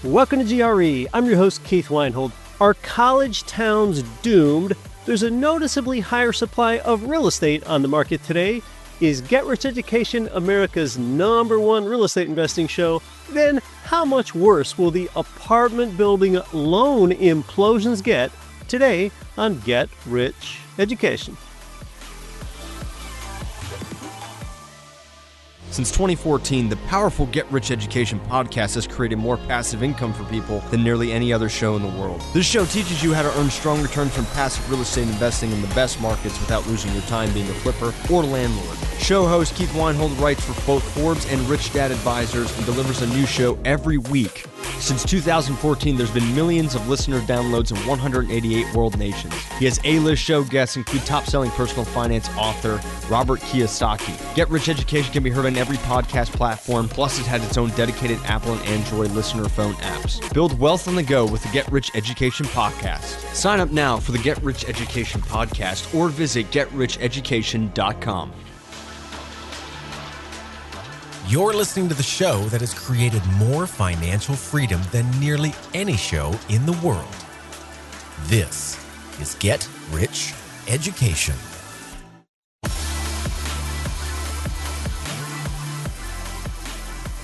Welcome to GRE. I'm your host, Keith Weinhold. Are college towns doomed? There's a noticeably higher supply of real estate on the market today. Is Get Rich Education America's #1 real estate investing show? Then how much worse will the apartment building loan implosions get? Today on Get Rich Education. Since 2014, the powerful Get Rich Education podcast has created more passive income for people than nearly any other show in the world. This show teaches you how to earn strong returns from passive real estate investing in the best markets without losing your time being a flipper or landlord. Show host Keith Weinhold writes for both Forbes and Rich Dad Advisors and delivers a new show every week. Since 2014, there's been millions of listener downloads in 188 world nations. He has A-list show guests include top-selling personal finance author Robert Kiyosaki. Get Rich Education can be heard on every podcast platform, plus it has its own dedicated Apple and Android listener phone apps. Build wealth on the go with the Get Rich Education podcast. Sign up now for the Get Rich Education podcast or visit GetRichEducation.com. You're listening to the show that has created more financial freedom than nearly any show in the world. This is Get Rich Education.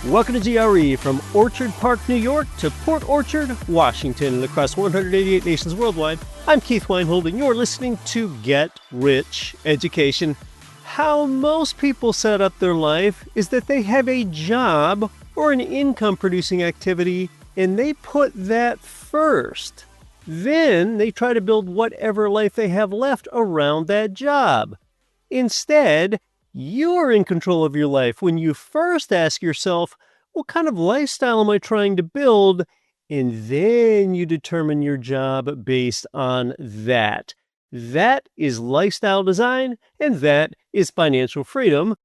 Welcome to GRE, from Orchard Park, New York to Port Orchard, Washington, and across 188 nations worldwide. I'm Keith Weinhold, and you're listening to Get Rich Education. How most people set up their life is that they have a job or an income-producing activity, and they put that first. Then they try to build whatever life they have left around that job. Instead, you're in control of your life when you first ask yourself, what kind of lifestyle am I trying to build? And then you determine your job based on that. That is lifestyle design, and that is financial freedom.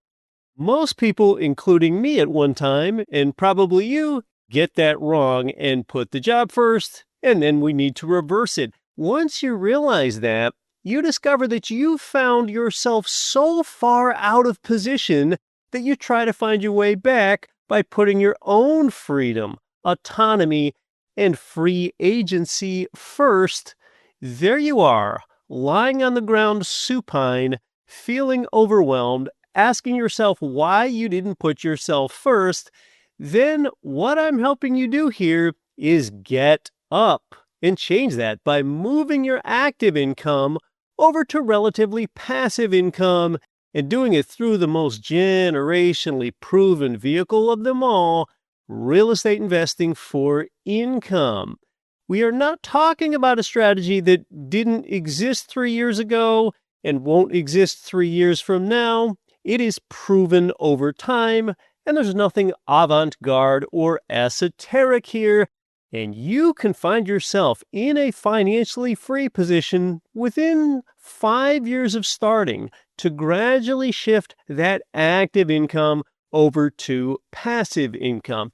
Most people, including me at one time, and probably you, get that wrong and put the job first, and then we need to reverse it. Once you realize that, you discover that you found yourself so far out of position that you try to find your way back by putting your own freedom, autonomy, and free agency first. There you are, lying on the ground supine, feeling overwhelmed, asking yourself why you didn't put yourself first. Then what I'm helping you do here is get up and change that by moving your active income over to relatively passive income and doing it through the most generationally proven vehicle of them all, real estate investing for income. We are not talking about a strategy that didn't exist 3 years ago and won't exist 3 years from now. It is proven over time, and there's nothing avant-garde or esoteric here. And you can find yourself in a financially free position within 5 years of starting to gradually shift that active income over to passive income.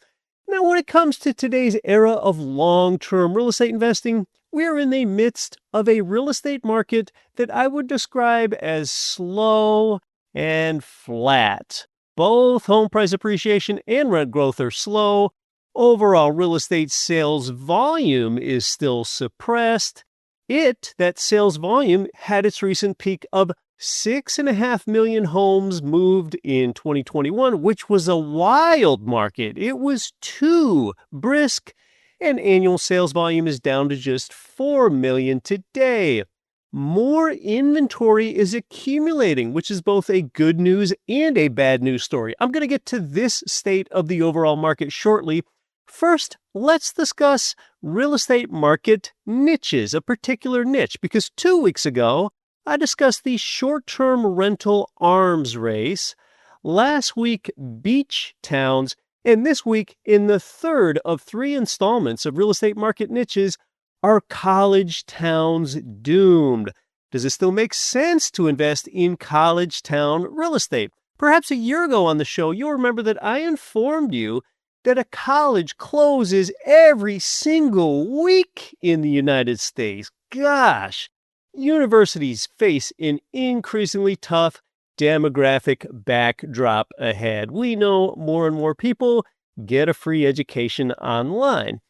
Now, when it comes to today's era of long-term real estate investing, we're in the midst of a real estate market that I would describe as slow and flat. Both home price appreciation and rent growth are slow. Overall real estate sales volume is still suppressed. That sales volume, had its recent peak of 6.5 million homes moved in 2021, which was a wild market. It was too brisk, and annual sales volume is down to just 4 million today. More inventory is accumulating, which is both a good news and a bad news story. I'm going to get to this state of the overall market shortly. First, let's discuss real estate market niches, a particular niche, because 2 weeks ago, I discussed the short-term rental arms race. Last week, beach towns, and this week, in the third of 3 installments of real estate market niches, are college towns doomed? Does it still make sense to invest in college town real estate? Perhaps a year ago on the show, you'll remember that I informed you that a college closes every single week in the United States. Gosh, universities face an increasingly tough demographic backdrop ahead. We know more and more people get a free education online.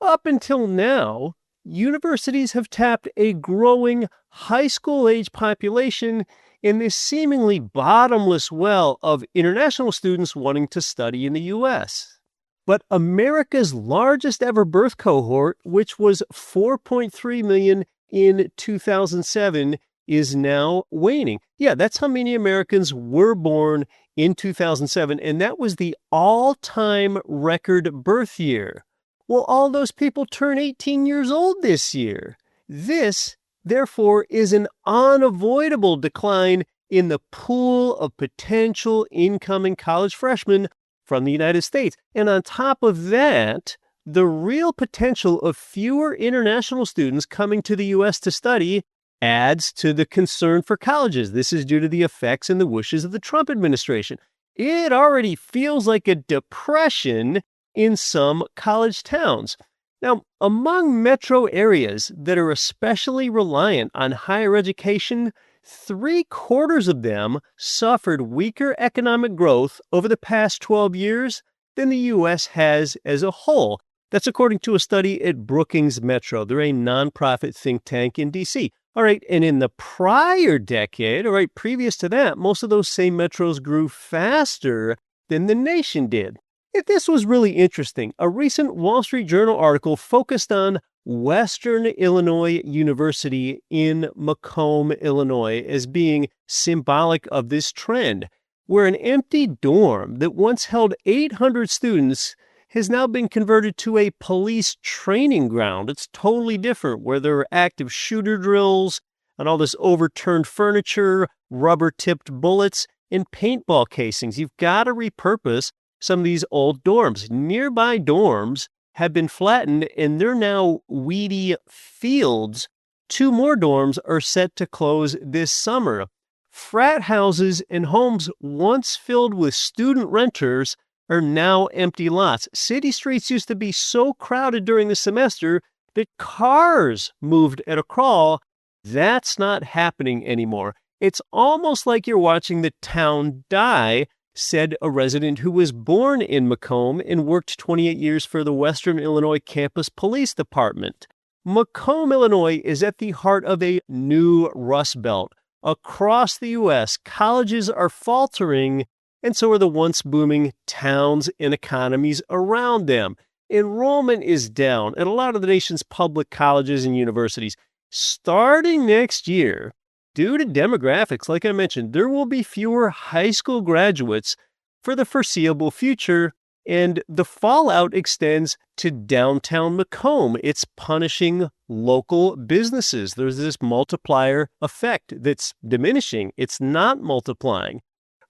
Up until now, universities have tapped a growing high school age population in this seemingly bottomless well of international students wanting to study in the U.S. But America's largest ever birth cohort, which was 4.3 million in 2007, is now waning. Yeah, that's how many Americans were born in 2007, and that was the all-time record birth year. Well, all those people turn 18 years old this year. This, therefore, is an unavoidable decline in the pool of potential incoming college freshmen from the United States. And on top of that, the real potential of fewer international students coming to the U.S. to study adds to the concern for colleges. This is due to the effects and the wishes of the Trump administration. It already feels like a depression in some college towns. Now, among metro areas that are especially reliant on higher education, 3/4 of them suffered weaker economic growth over the past 12 years than the U.S. has as a whole. That's according to a study at Brookings Metro. They're a nonprofit think tank in D.C. All right, and in the prior decade, all right, previous to that, most of those same metros grew faster than the nation did. This was really interesting. A recent Wall Street Journal article focused on Western Illinois University in Macomb, Illinois, as being symbolic of this trend, where an empty dorm that once held 800 students has now been converted to a police training ground. It's totally different, where there are active shooter drills and all this overturned furniture, rubber-tipped bullets, and paintball casings. You've got to repurpose some of these old dorms. Nearby dorms have been flattened, and they're now weedy fields. 2 more dorms are set to close this summer. Frat houses and homes once filled with student renters are now empty lots. City streets used to be so crowded during the semester that cars moved at a crawl. That's not happening anymore. It's almost like you're watching the town die, said a resident who was born in Macomb and worked 28 years for the Western Illinois Campus Police Department. Macomb, Illinois is at the heart of a new Rust Belt. Across the U.S., colleges are faltering, and so are the once booming towns and economies around them. Enrollment is down at a lot of the nation's public colleges and universities. Starting next year, due to demographics, like I mentioned, there will be fewer high school graduates for the foreseeable future, and the fallout extends to downtown Macomb. It's punishing local businesses. There's this multiplier effect that's diminishing. It's not multiplying.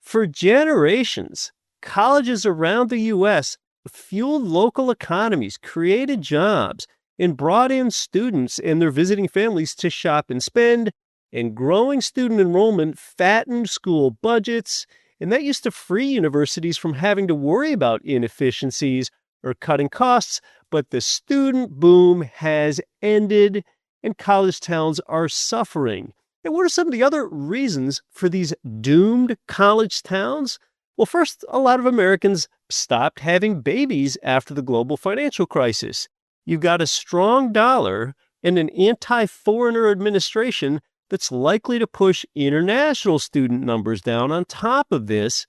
For generations, colleges around the U.S. fueled local economies, created jobs, and brought in students and their visiting families to shop and spend, and growing student enrollment fattened school budgets, and that used to free universities from having to worry about inefficiencies or cutting costs. But the student boom has ended, and college towns are suffering. And what are some of the other reasons for these doomed college towns? Well, first, a lot of Americans stopped having babies after the global financial crisis. You've got a strong dollar and an anti-foreigner administration that's likely to push international student numbers down on top of this.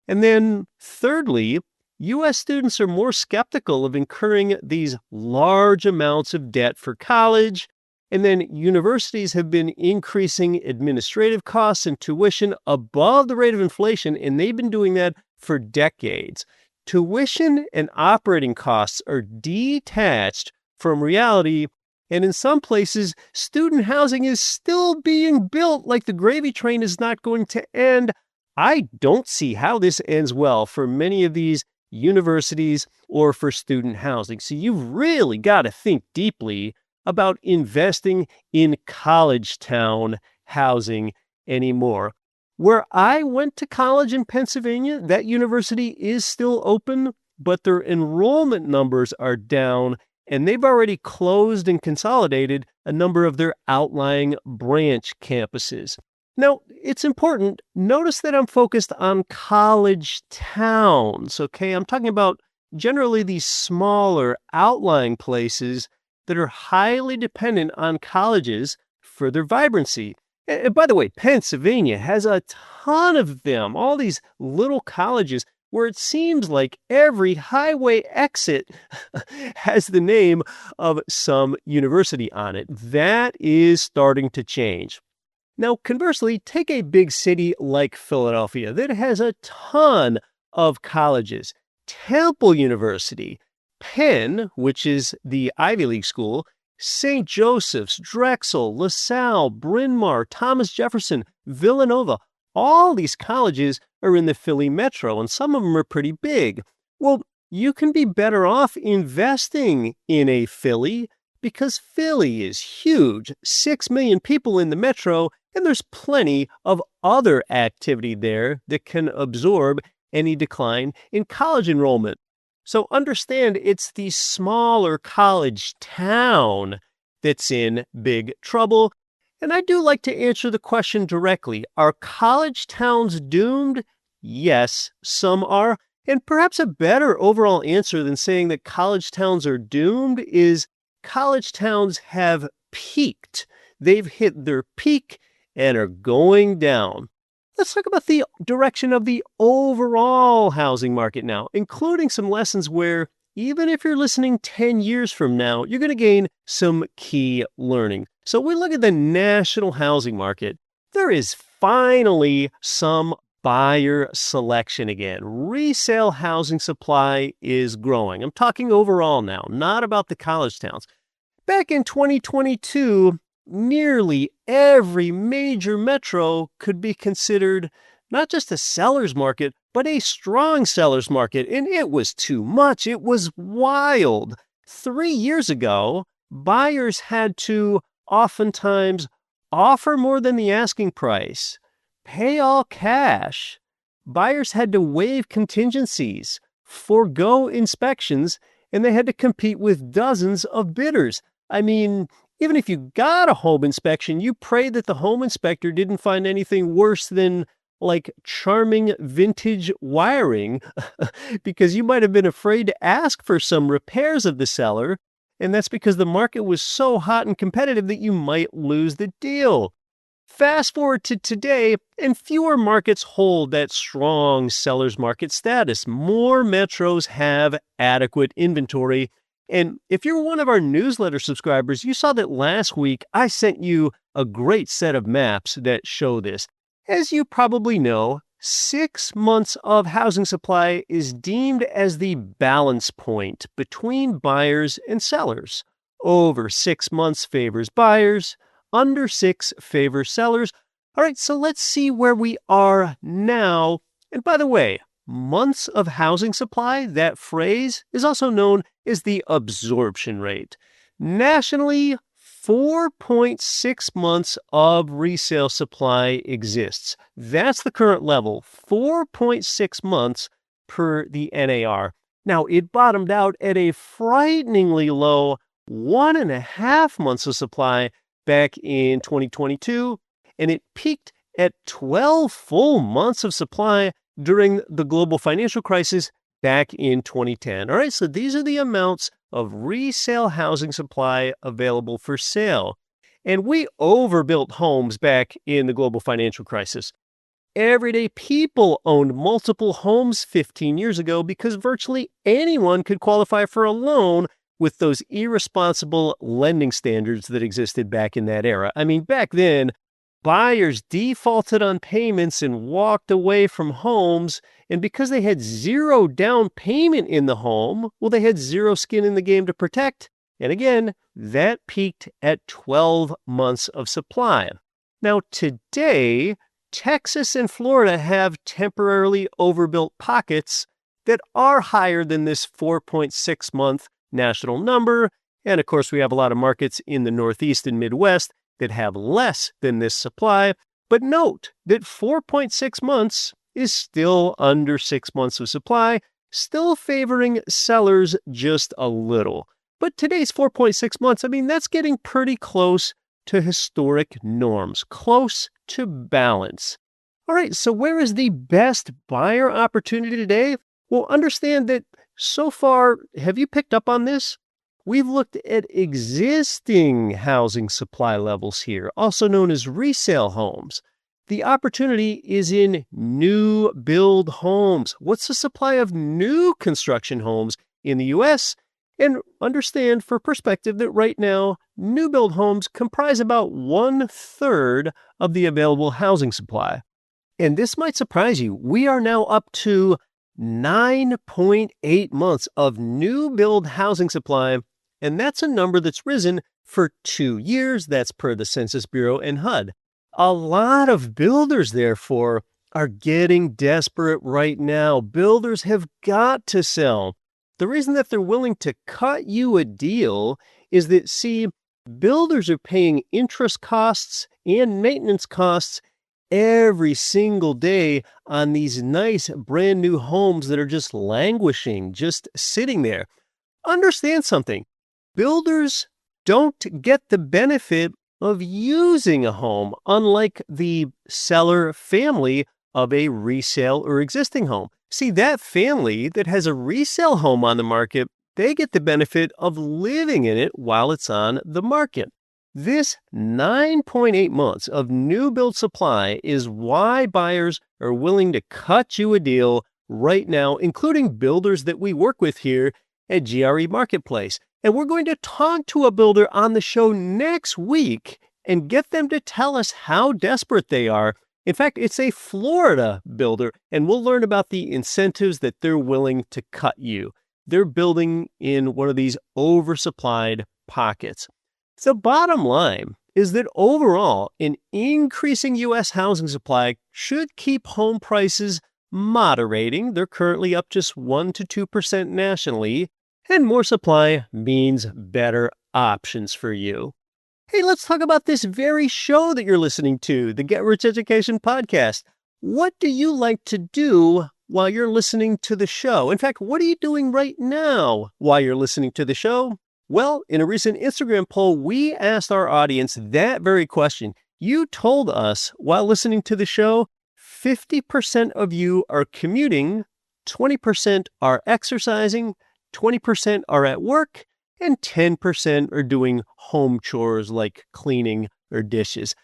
And then thirdly, U.S. students are more skeptical of incurring these large amounts of debt for college. And then universities have been increasing administrative costs and tuition above the rate of inflation, and they've been doing that for decades. Tuition and operating costs are detached from reality, and in some places, student housing is still being built like the gravy train is not going to end. I don't see how this ends well for many of these universities or for student housing. So you've really got to think deeply about investing in college town housing anymore. Where I went to college in Pennsylvania, that university is still open, but their enrollment numbers are down, and they've already closed and consolidated a number of their outlying branch campuses. Now, it's important. Notice that I'm focused on college towns, okay? I'm talking about generally these smaller outlying places that are highly dependent on colleges for their vibrancy. And by the way, Pennsylvania has a ton of them, all these little colleges where it seems like every highway exit has the name of some university on it. That is starting to change. Now, conversely, take a big city like Philadelphia that has a ton of colleges. Temple University, Penn, which is the Ivy League school, St. Joseph's, Drexel, LaSalle, Bryn Mawr, Thomas Jefferson, Villanova, all these colleges are in the Philly metro, and some of them are pretty big. Well, you can be better off investing in a Philly because Philly is huge, 6 million people in the metro, and there's plenty of other activity there that can absorb any decline in college enrollment. So understand it's the smaller college town that's in big trouble. And I do like to answer the question directly. Are college towns doomed? Yes, some are. And perhaps a better overall answer than saying that college towns are doomed is college towns have peaked. They've hit their peak and are going down. Let's talk about the direction of the overall housing market now, including some lessons where even if you're listening 10 years from now, you're going to gain some key learning. So we look at the national housing market. There is finally some buyer selection again. Resale housing supply is growing. I'm talking overall now, not about the college towns. Back in 2022, nearly every major metro could be considered not just a seller's market, but a strong seller's market. And it was too much. It was wild. 3 years ago, buyers had to oftentimes offer more than the asking price, pay all cash. Buyers had to waive contingencies, forego inspections, and they had to compete with dozens of bidders. I mean, even if you got a home inspection, you pray that the home inspector didn't find anything worse than like charming vintage wiring because you might have been afraid to ask for some repairs of the seller. And that's because the market was so hot and competitive that you might lose the deal. Fast forward to today, and fewer markets hold that strong seller's market status. More metros have adequate inventory. And if you're one of our newsletter subscribers, you saw that last week I sent you a great set of maps that show this. As you probably know, 6 months of housing supply is deemed as the balance point between buyers and sellers. Over 6 months favors buyers, under 6 favors sellers. All right, so let's see where we are now. And by the way, months of housing supply, that phrase is also known as the absorption rate. Nationally, 4.6 months of resale supply exists. That's the current level, 4.6 months per the NAR. Now, it bottomed out at a frighteningly low 1.5 months of supply back in 2022, and it peaked at 12 full months of supply during the global financial crisis back in 2010. All right, so these are the amounts of resale housing supply available for sale. And we overbuilt homes back in the global financial crisis. Everyday people owned multiple homes 15 years ago because virtually anyone could qualify for a loan with those irresponsible lending standards that existed back in that era. I mean, back then, buyers defaulted on payments and walked away from homes, and because they had zero down payment in the home, well, they had zero skin in the game to protect. And again, that peaked at 12 months of supply. Now, today, Texas and Florida have temporarily overbuilt pockets that are higher than this 4.6 month national number. And of course, we have a lot of markets in the Northeast and Midwest that have less than this supply. But note that 4.6 months is still under 6 months of supply, still favoring sellers just a little. But today's 4.6 months, I mean, that's getting pretty close to historic norms, close to balance. All right, so where is the best buyer opportunity today? Well, understand that So far, have you picked up on this? We've looked at existing housing supply levels here, also known as resale homes. The opportunity is in new build homes. What's the supply of new construction homes in the U.S.? And understand for perspective that right now, new build homes comprise about 1/3 of the available housing supply. And this might surprise you. We are now up to 9.8 months of new build housing supply, and that's a number that's risen for 2 years. That's per the Census Bureau and HUD. A lot of builders, therefore, are getting desperate right now. Builders have got to sell. The reason that they're willing to cut you a deal is that, see, builders are paying interest costs and maintenance costs every single day on these nice brand new homes that are just languishing, just sitting there. Understand something. Builders don't get the benefit of using a home, unlike the seller family of a resale or existing home. See, that family that has a resale home on the market, they get the benefit of living in it while it's on the market. This 9.8 months of new build supply is why buyers are willing to cut you a deal right now, including builders that we work with here at GRE Marketplace. And we're going to talk to a builder on the show next week and get them to tell us how desperate they are. In fact, it's a Florida builder, and we'll learn about the incentives that they're willing to cut you. They're building in one of these oversupplied pockets. The bottom line is that overall, an increasing U.S. housing supply should keep home prices moderating. They're currently up just 1% to 2% nationally, and more supply means better options for you. Hey, let's talk about this very show that you're listening to, the Get Rich Education podcast. What do you like to do while you're listening to the show? In fact, what are you doing right now while you're listening to the show? Well, in a recent Instagram poll, we asked our audience that very question. You told us while listening to the show, 50% of you are commuting, 20% are exercising, 20% are at work, and 10% are doing home chores like cleaning or dishes.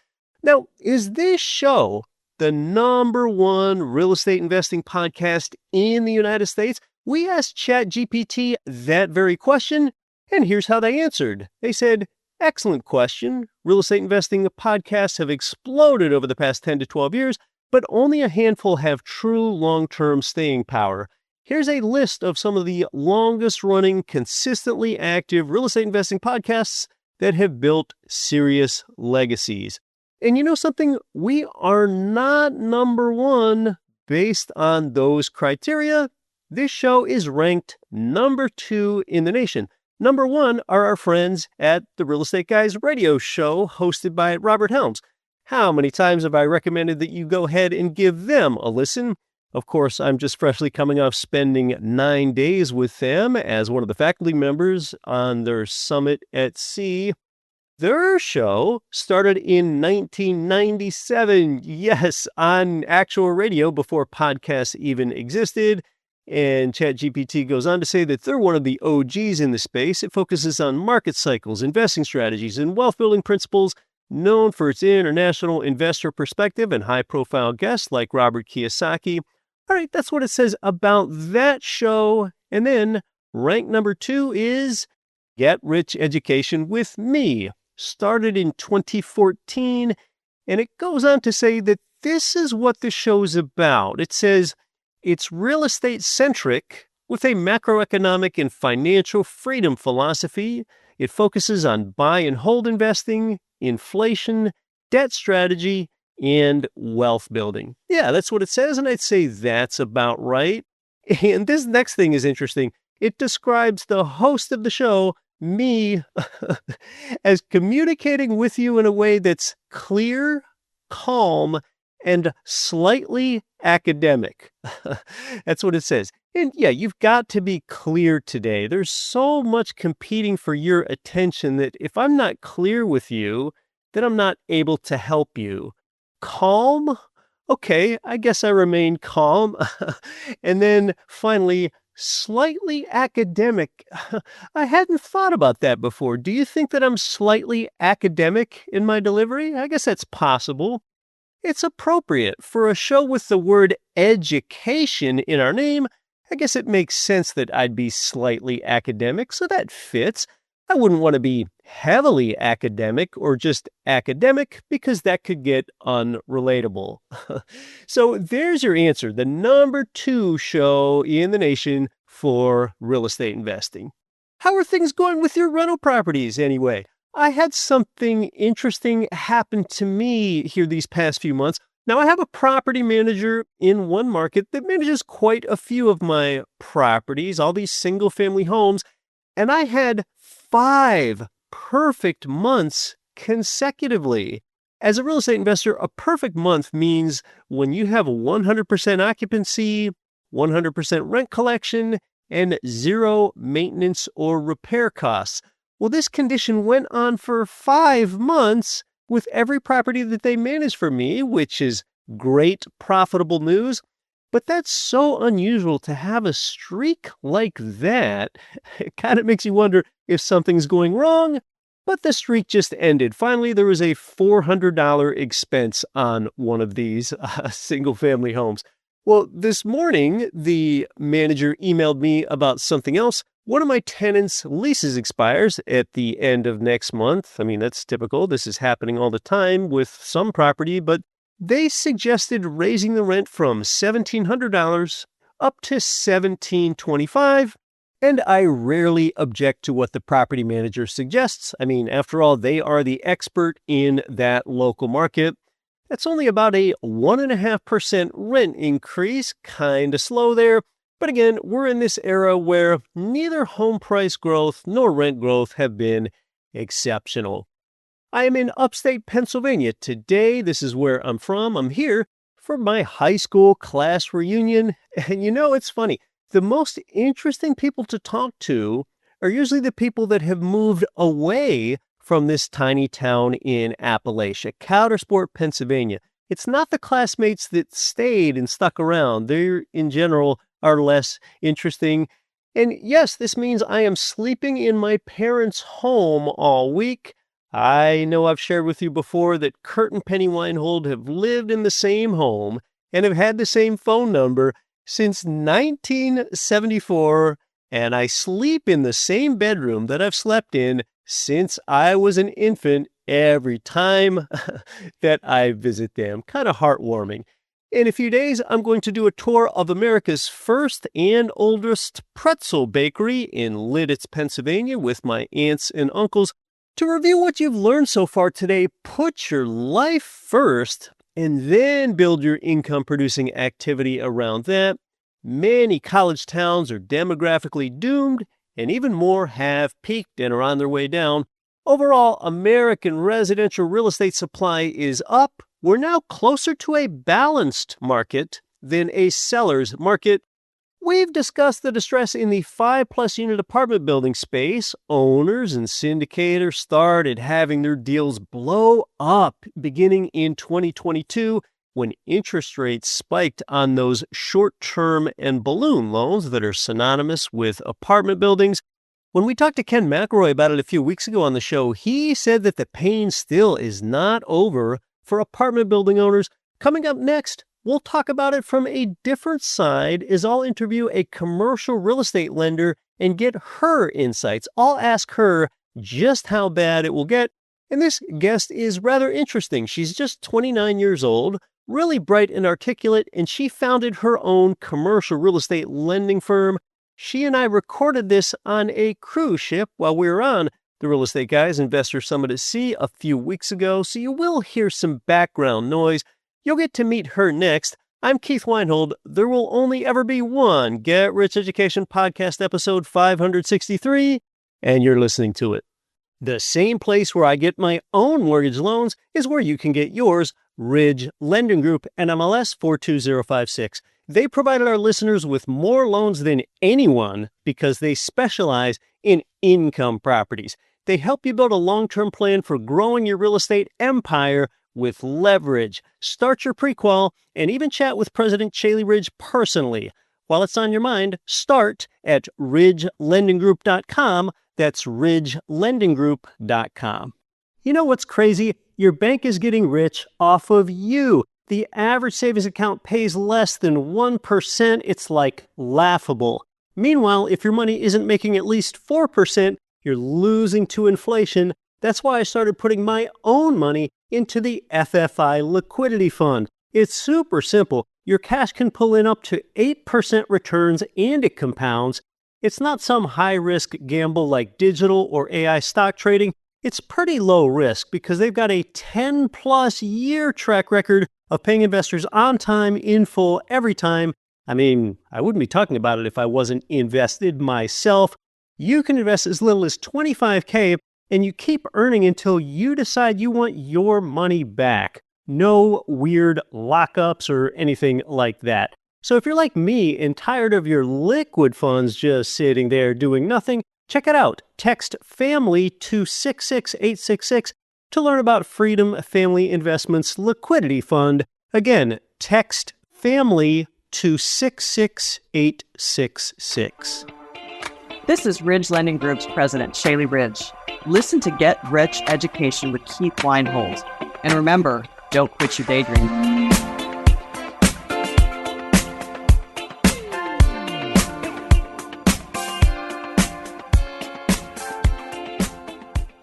Now, is this show the #1 real estate investing podcast in the United States? We asked ChatGPT that very question, and here's how they answered. They said, excellent question. Real estate investing podcasts have exploded over the past 10 to 12 years, but only a handful have true long-term staying power. Here's a list of some of the longest-running, consistently active real estate investing podcasts that have built serious legacies. And you know something? We are not #1 based on those criteria. This show is ranked #2 in the nation. #1 are our friends at the Real Estate Guys radio show hosted by Robert Helms. How many times have I recommended that you go ahead and give them a listen? Of course, I'm just freshly coming off spending 9 days with them as one of the faculty members on their Summit at Sea. Their show started in 1997, yes, on actual radio before podcasts even existed. And ChatGPT goes on to say that they're one of the OGs in the space. It focuses on market cycles, investing strategies, and wealth-building principles, known for its international investor perspective and high-profile guests like Robert Kiyosaki. All right, that's what it says about that show. And then rank #2 is Get Rich Education with Me. Started in 2014, and it goes on to say that this is what the show's about. It says it's real estate centric with a macroeconomic and financial freedom philosophy. It focuses on buy and hold investing, inflation, debt strategy, and wealth building. Yeah, that's what it says, and I'd say that's about right. And this next thing is interesting. It describes the host of the show, me, as communicating with you in a way that's clear, calm, and slightly academic. That's what it says. And yeah, you've got to be clear today. There's so much competing for your attention that if I'm not clear with you, then I'm not able to help you. Calm? Okay, I guess I remain calm. And then finally, Slightly academic. I hadn't thought about that before. Do you think that I'm slightly academic in my delivery? I guess that's possible. It's appropriate for a show with the word education in our name. I guess it makes sense that I'd be slightly academic, so that fits. I wouldn't want to be heavily academic or just academic because that could get unrelatable. So there's your answer, the number 2 show in the nation for real estate investing. How are things going with your rental properties anyway? I had something interesting happen to me here these past few months. Now, I have a property manager in one market that manages quite a few of my properties, all these single-family homes, and I had 5 perfect months consecutively. As a real estate investor, a perfect month means when you have 100% occupancy, 100% rent collection, and 0 maintenance or repair costs. Well, this condition went on for 5 months with every property that they managed for me, which is great, profitable news. But that's so unusual to have a streak like that. It kind of makes you wonder if something's going wrong, but the streak just ended. Finally, there was a $400 expense on one of these single-family homes. Well, this morning, the manager emailed me about something else. One of my tenants' leases expires at the end of next month. I mean, that's typical. This is happening all the time with some property, but they suggested raising the rent from $1,700 up to $1,725, and I rarely object to what the property manager suggests. I mean, after all, they are the expert in that local market. That's only about a 1.5% rent increase, kind of slow there. But again, we're in this era where neither home price growth nor rent growth have been exceptional. I am in upstate Pennsylvania today. This is where I'm from. I'm here for my high school class reunion. And it's funny. The most interesting people to talk to are usually the people that have moved away from this tiny town in Appalachia, Coudersport, Pennsylvania. It's not the classmates that stayed and stuck around. They, in general, are less interesting. And yes, this means I am sleeping in my parents' home all week. I know I've shared with you before that Kurt and Penny Weinhold have lived in the same home and have had the same phone number since 1974, and I sleep in the same bedroom that I've slept in since I was an infant every time that I visit them. Kind of heartwarming. In a few days, I'm going to do a tour of America's first and oldest pretzel bakery in Lidditz, Pennsylvania with my aunts and uncles. To review what you've learned so far today, put your life first and then build your income-producing activity around that. Many college towns are demographically doomed, and even more have peaked and are on their way down. Overall, American residential real estate supply is up. We're now closer to a balanced market than a seller's market. We've discussed the distress in the 5+ unit apartment building space. Owners and syndicators started having their deals blow up beginning in 2022 when interest rates spiked on those short-term and balloon loans that are synonymous with apartment buildings. When we talked to Ken McElroy about it a few weeks ago on the show, he said that the pain still is not over for apartment building owners. Coming up next, we'll talk about it from a different side as I'll interview a commercial real estate lender and get her insights. I'll ask her just how bad it will get. And this guest is rather interesting. She's just 29 years old, really bright and articulate, and she founded her own commercial real estate lending firm. She and I recorded this on a cruise ship while we were on the Real Estate Guys Investor Summit at Sea a few weeks ago, so you will hear some background noise. You'll get to meet her next. I'm Keith Weinhold. There will only ever be one Get Rich Education Podcast episode 563, and you're listening to it. The same place where I get my own mortgage loans is where you can get yours, Ridge Lending Group, NMLS 42056. They provided our listeners with more loans than anyone because they specialize in income properties. They help you build a long-term plan for growing your real estate empire with leverage. Start your pre-qual and even chat with President Chaley Ridge personally. While it's on your mind, start at ridgelendinggroup.com. That's ridgelendinggroup.com. You know what's crazy? Your bank is getting rich off of you. The average savings account pays less than 1%. It's like laughable. Meanwhile, if your money isn't making at least 4%, you're losing to inflation. That's why I started putting my own money into the FFI Liquidity Fund. It's super simple. Your cash can pull in up to 8% returns and it compounds. It's not some high-risk gamble like digital or AI stock trading. It's pretty low risk because they've got a 10-plus year track record of paying investors on time, in full, every time. I mean, I wouldn't be talking about it if I wasn't invested myself. You can invest as little as $25K and you keep earning until you decide you want your money back. No weird lockups or anything like that. So if you're like me and tired of your liquid funds just sitting there doing nothing, check it out. Text FAMILY to 66866 to learn about Freedom Family Investments Liquidity Fund. Again, text FAMILY to 66866. This is Ridge Lending Group's president, Shaylee Ridge. Listen to Get Rich Education with Keith Weinhold. And remember, don't quit your daydream.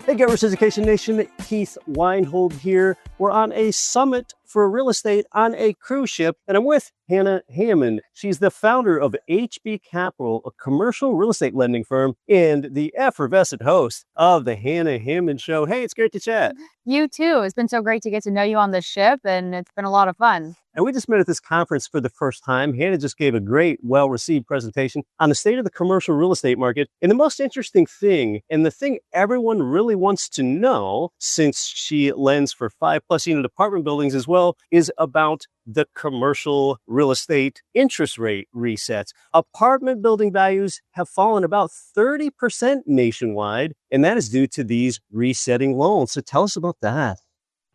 Hey, Get Rich Education Nation, Keith Weinhold here. We're on a summit for real estate on a cruise ship, and I'm with Hannah Hammond. She's the founder of HB Capital, a commercial real estate lending firm, and the effervescent host of the Hannah Hammond Show. Hey, it's great to chat. You too. It's been so great to get to know you on this ship, and it's been a lot of fun. And we just met at this conference for the first time. Hannah just gave a great, well-received presentation on the state of the commercial real estate market. And the most interesting thing, and the thing everyone really wants to know, since she lends for 5+ unit apartment buildings as well, is about the commercial real estate interest rate resets. Apartment building values have fallen about 30% nationwide, and that is due to these resetting loans. So tell us about that.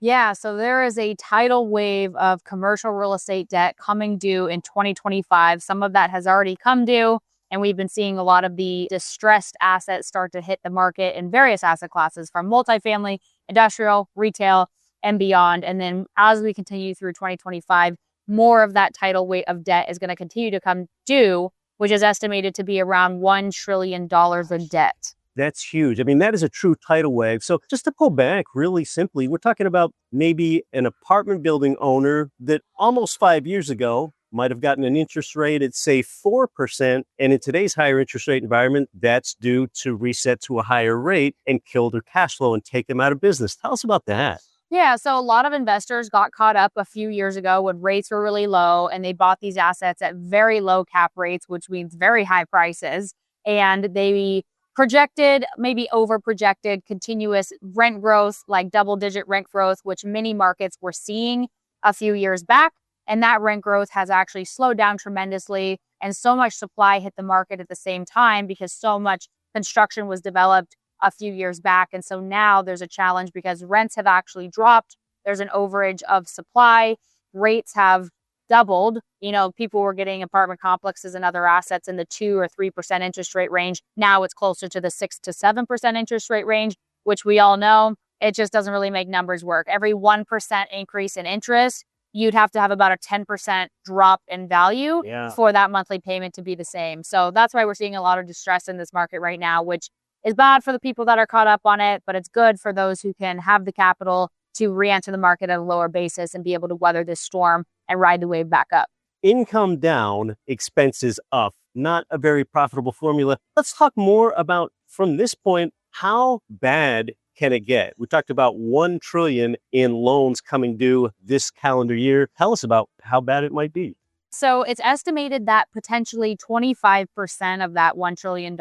Yeah, so there is a tidal wave of commercial real estate debt coming due in 2025. Some of that has already come due, and we've been seeing a lot of the distressed assets start to hit the market in various asset classes, from multifamily, industrial, retail, and beyond. And then as we continue through 2025, more of that tidal wave of debt is going to continue to come due, which is estimated to be around $1 trillion in debt. That's huge. I mean, that is a true tidal wave. So just to pull back really simply, we're talking about maybe an apartment building owner that almost 5 years ago might have gotten an interest rate at, say, 4%. And in today's higher interest rate environment, that's due to reset to a higher rate and kill their cash flow and take them out of business. Tell us about that. Yeah, so a lot of investors got caught up a few years ago when rates were really low, and they bought these assets at very low cap rates, which means very high prices. And they projected, maybe over projected, continuous rent growth, like double-digit rent growth, which many markets were seeing a few years back. And that rent growth has actually slowed down tremendously. And so much supply hit the market at the same time because so much construction was developed a few years back. And so now there's a challenge because rents have actually dropped. There's an overage of supply. Rates have doubled. You know, people were getting apartment complexes and other assets in the 2 or 3% interest rate range. Now it's closer to the 6 to 7% interest rate range, which we all know it just doesn't really make numbers work. Every 1% increase in interest, you'd have to have about a 10% drop in value for that monthly payment to be the same. So that's why we're seeing a lot of distress in this market right now, which is bad for the people that are caught up on it, but it's good for those who can have the capital to re-enter the market at a lower basis and be able to weather this storm and ride the wave back up. Income down, expenses up. Not a very profitable formula. Let's talk more about, from this point, how bad can it get? We talked about $1 trillion in loans coming due this calendar year. Tell us about how bad it might be. So it's estimated that potentially 25% of that $1 trillion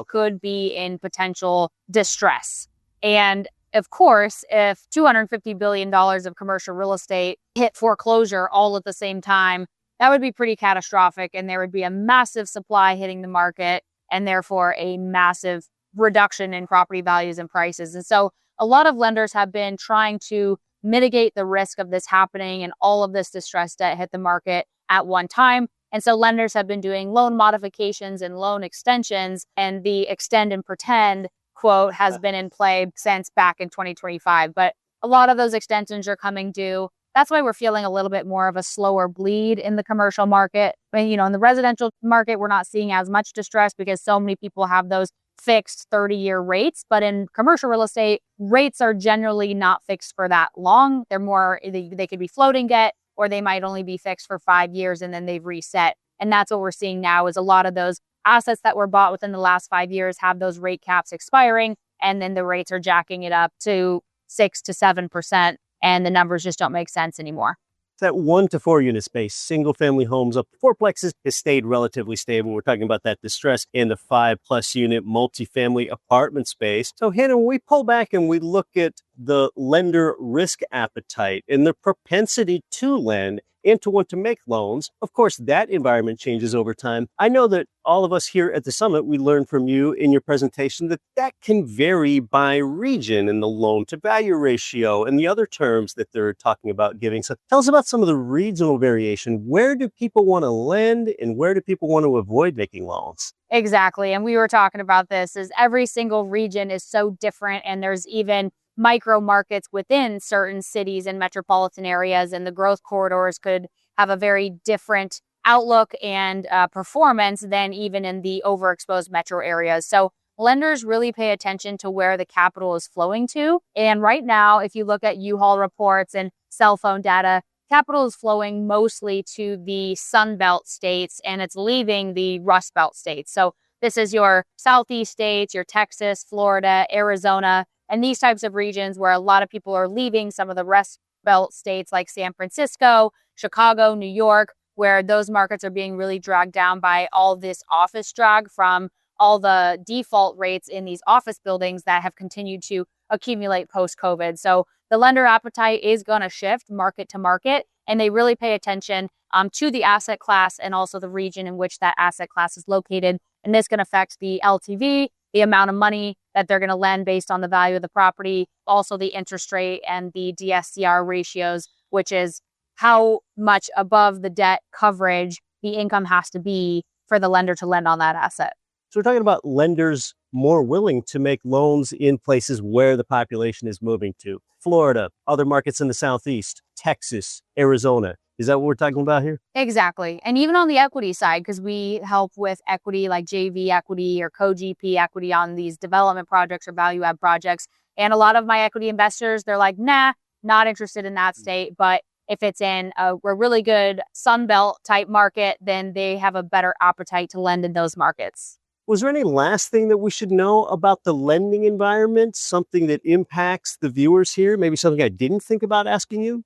could be in potential distress. And of course, if $250 billion of commercial real estate hit foreclosure all at the same time, that would be pretty catastrophic. And there would be a massive supply hitting the market and therefore a massive reduction in property values and prices. And so a lot of lenders have been trying to mitigate the risk of this happening and all of this distressed debt hit the market at one time. And so lenders have been doing loan modifications and loan extensions, and the extend and pretend quote has been in play since back in 2025. But a lot of those extensions are coming due. That's why we're feeling a little bit more of a slower bleed in the commercial market. I mean, in the residential market, we're not seeing as much distress because so many people have those fixed 30-year rates. But in commercial real estate, rates are generally not fixed for that long. They're more, they could be floating debt, or they might only be fixed for 5 years and then they've reset. And that's what we're seeing now is a lot of those assets that were bought within the last 5 years have those rate caps expiring, and then the rates are jacking it up to 6 to 7%, and the numbers just don't make sense anymore. That 1 to 4 unit space, single family homes up to fourplexes has stayed relatively stable. We're talking about that distress in the 5+ unit multifamily apartment space. So Hannah, when we pull back and we look at the lender risk appetite and the propensity to lend and to want to make loans, of course, that environment changes over time. I know that all of us here at the Summit, we learned from you in your presentation that can vary by region in the loan to value ratio and the other terms that they're talking about giving. So tell us about some of the regional variation. Where do people want to lend and where do people want to avoid making loans? Exactly. And we were talking about this is every single region is so different, and there's even micro markets within certain cities and metropolitan areas, and the growth corridors could have a very different outlook and performance than even in the overexposed metro areas. So lenders really pay attention to where the capital is flowing to. And right now, if you look at U-Haul reports and cell phone data, capital is flowing mostly to the Sun Belt states, and it's leaving the Rust Belt states. So this is your Southeast states, your Texas, Florida, Arizona, and these types of regions where a lot of people are leaving some of the Rust Belt states like San Francisco, Chicago, New York, where those markets are being really dragged down by all this office drag from all the default rates in these office buildings that have continued to accumulate post-COVID. So the lender appetite is going to shift market to market, and they really pay attention to the asset class and also the region in which that asset class is located. And this can affect the LTV, the amount of money that they're going to lend based on the value of the property, also the interest rate and the DSCR ratios, which is how much above the debt coverage the income has to be for the lender to lend on that asset. So we're talking about lenders more willing to make loans in places where the population is moving to. Florida, other markets in the Southeast, Texas, Arizona. Is that what we're talking about here? Exactly. And even on the equity side, because we help with equity like JV equity or co-GP equity on these development projects or value add projects. And a lot of my equity investors, they're like, nah, not interested in that state. But if it's in a really good Sun Belt type market, then they have a better appetite to lend in those markets. Was there any last thing that we should know about the lending environment? Something that impacts the viewers here? Maybe something I didn't think about asking you?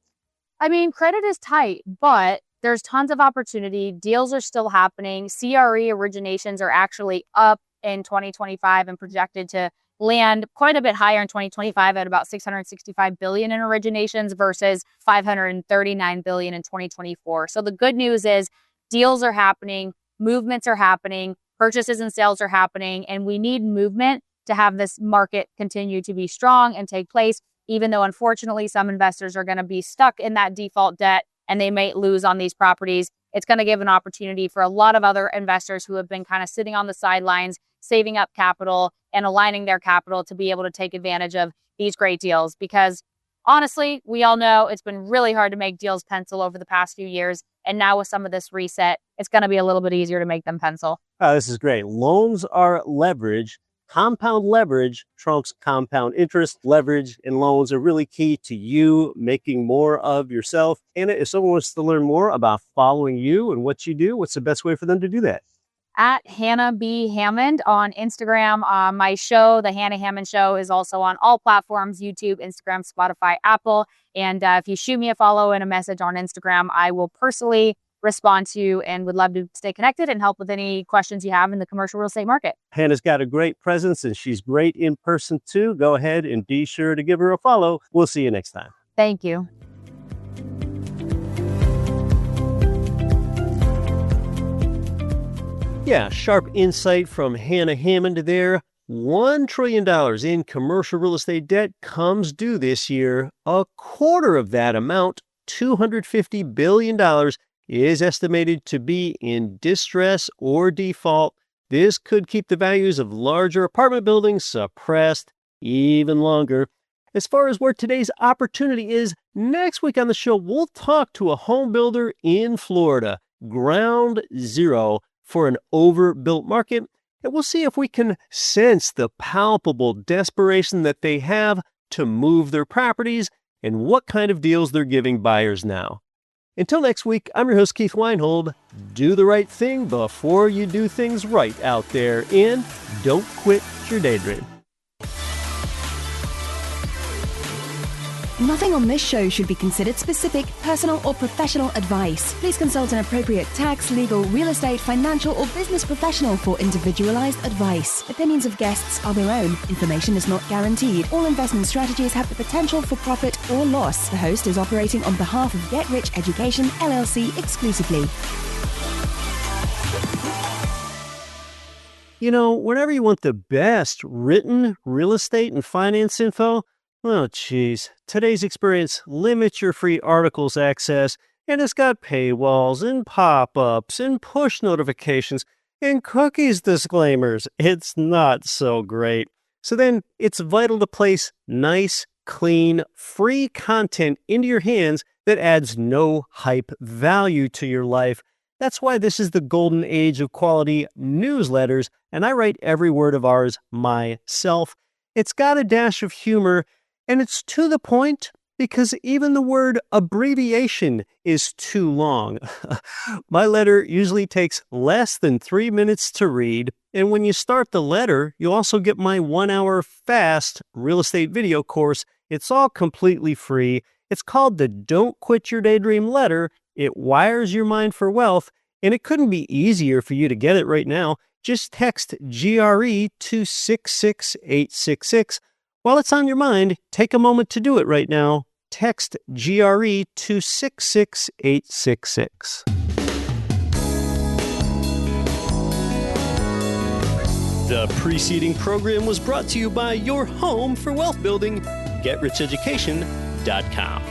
I mean, credit is tight, but there's tons of opportunity. Deals are still happening. CRE originations are actually up in 2025 and projected to land quite a bit higher in 2025 at about $665 billion in originations versus $539 billion in 2024. So the good news is deals are happening, movements are happening, purchases and sales are happening, and we need movement to have this market continue to be strong and take place, even though unfortunately some investors are going to be stuck in that default debt and they may lose on these properties. It's going to give an opportunity for a lot of other investors who have been kind of sitting on the sidelines, saving up capital and aligning their capital to be able to take advantage of these great deals. Because honestly, we all know it's been really hard to make deals pencil over the past few years. And now with some of this reset, it's going to be a little bit easier to make them pencil. Oh, this is great. Loans are leverage. Compound leverage trumps compound interest. Leverage and loans are really key to you making more of yourself. Anna, if someone wants to learn more about following you and what you do, what's the best way for them to do that? At Hannah B. Hammond on Instagram. My show, The Hannah Hammond Show, is also on all platforms, YouTube, Instagram, Spotify, Apple. And if you shoot me a follow and a message on Instagram, I will personally respond to you and would love to stay connected and help with any questions you have in the commercial real estate market. Hannah's got a great presence and she's great in person too. Go ahead and be sure to give her a follow. We'll see you next time. Thank you. Yeah, sharp insight from Hannah Hammond there. $1 trillion in commercial real estate debt comes due this year. A quarter of that amount, $250 billion, is estimated to be in distress or default. This could keep the values of larger apartment buildings suppressed even longer. As far as where today's opportunity is, next week on the show, we'll talk to a home builder in Florida, ground zero for an overbuilt market, and we'll see if we can sense the palpable desperation that they have to move their properties and what kind of deals they're giving buyers now. Until next week, I'm your host, Keith Weinhold. Do the right thing before you do things right out there, and don't quit your daydream. Nothing on this show should be considered specific, personal, or professional advice. Please consult an appropriate tax, legal, real estate, financial, or business professional for individualized advice. Opinions of guests are their own. Information is not guaranteed. All investment strategies have the potential for profit or loss. The host is operating on behalf of Get Rich Education, LLC exclusively. You know, whenever you want the best written real estate and finance info, oh, geez. Today's Experience limits your free articles access, and it's got paywalls and pop-ups and push notifications and cookies disclaimers. It's not so great. So then it's vital to place nice, clean, free content into your hands that adds no hype value to your life. That's why this is the golden age of quality newsletters, and I write every word of ours myself. It's got a dash of humor, and it's to the point because even the word abbreviation is too long. My letter usually takes less than 3 minutes to read, and when you start the letter, you also get my 1-hour fast real estate video course. It's all completely free. It's called the Don't Quit Your Daydream letter. It wires your mind for wealth, and it couldn't be easier for you to get it right now. Just text GRE to 66866. While it's on your mind, take a moment to do it right now. Text GRE to 66866. The preceding program was brought to you by your home for wealth building, GetRichEducation.com.